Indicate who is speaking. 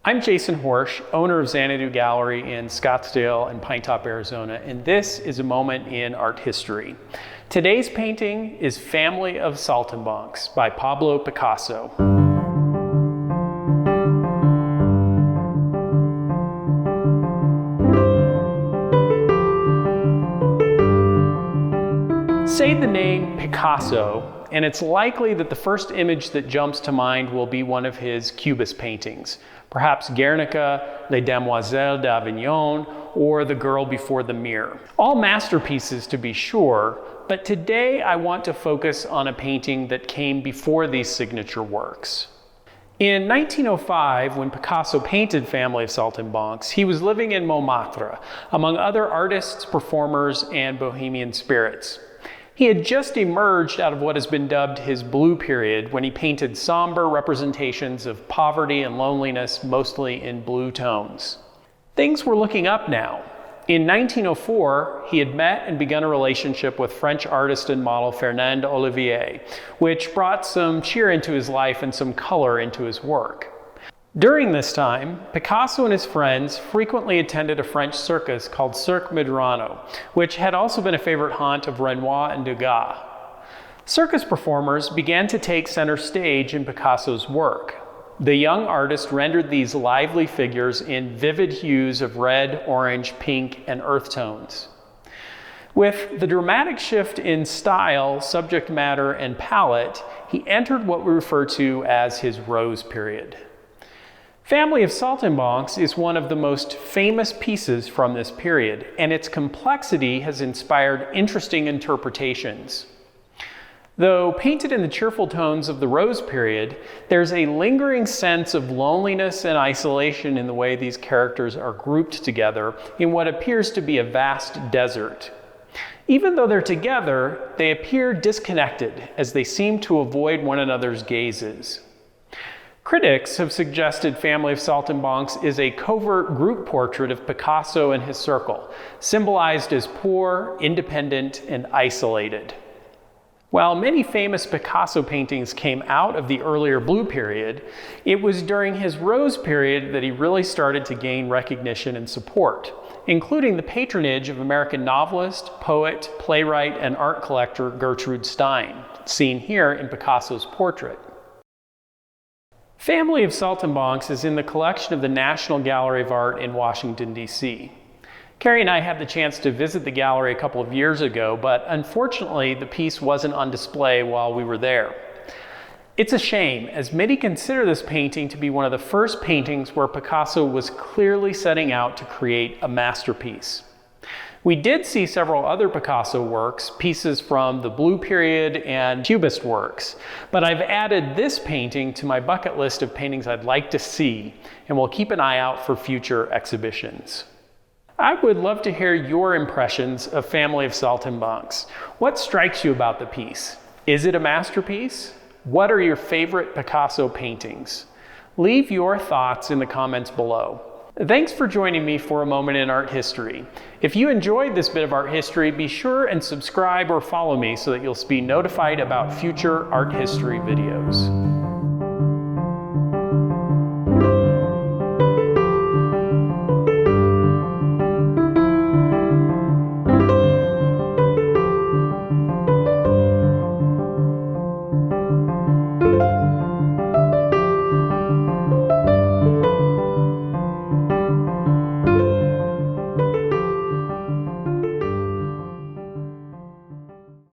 Speaker 1: I'm Jason Horsch, owner of Xanadu Gallery in Scottsdale and Pine Top, Arizona, and this is a moment in art history. Today's painting is Family of Saltimbanques by Pablo Picasso. Say the name Picasso, and it's likely that the first image that jumps to mind will be one of his Cubist paintings, perhaps Guernica, Les Demoiselles d'Avignon, or The Girl Before the Mirror. All masterpieces to be sure, but today I want to focus on a painting that came before these signature works. In 1905, when Picasso painted Family of Saltimbanques, he was living in Montmartre, among other artists, performers, and bohemian spirits. He had just emerged out of what has been dubbed his blue period, when he painted somber representations of poverty and loneliness, mostly in blue tones. Things were looking up now. In 1904, he had met and begun a relationship with French artist and model Fernande Olivier, which brought some cheer into his life and some color into his work. During this time, Picasso and his friends frequently attended a French circus called Cirque Medrano, which had also been a favorite haunt of Renoir and Degas. Circus performers began to take center stage in Picasso's work. The young artist rendered these lively figures in vivid hues of red, orange, pink, and earth tones. With the dramatic shift in style, subject matter, and palette, he entered what we refer to as his rose period. Family of Saltimbanques is one of the most famous pieces from this period, and its complexity has inspired interesting interpretations. Though painted in the cheerful tones of the Rose period, there's a lingering sense of loneliness and isolation in the way these characters are grouped together in what appears to be a vast desert. Even though they're together, they appear disconnected as they seem to avoid one another's gazes. Critics have suggested Family of Saltimbanques is a covert group portrait of Picasso and his circle, symbolized as poor, independent, and isolated. While many famous Picasso paintings came out of the earlier blue period, it was during his rose period that he really started to gain recognition and support, including the patronage of American novelist, poet, playwright, and art collector Gertrude Stein, seen here in Picasso's portrait. Family of Saltimbanques is in the collection of the National Gallery of Art in Washington, D.C. Carrie and I had the chance to visit the gallery a couple of years ago, but unfortunately the piece wasn't on display while we were there. It's a shame, as many consider this painting to be one of the first paintings where Picasso was clearly setting out to create a masterpiece. We did see several other Picasso works, pieces from the Blue Period and Cubist works, but I've added this painting to my bucket list of paintings I'd like to see, and will keep an eye out for future exhibitions. I would love to hear your impressions of Family of Saltimbanques. What strikes you about the piece? Is it a masterpiece? What are your favorite Picasso paintings? Leave your thoughts in the comments below. Thanks for joining me for a moment in art history. If you enjoyed this bit of art history, be sure and subscribe or follow me so that you'll be notified about future art history videos.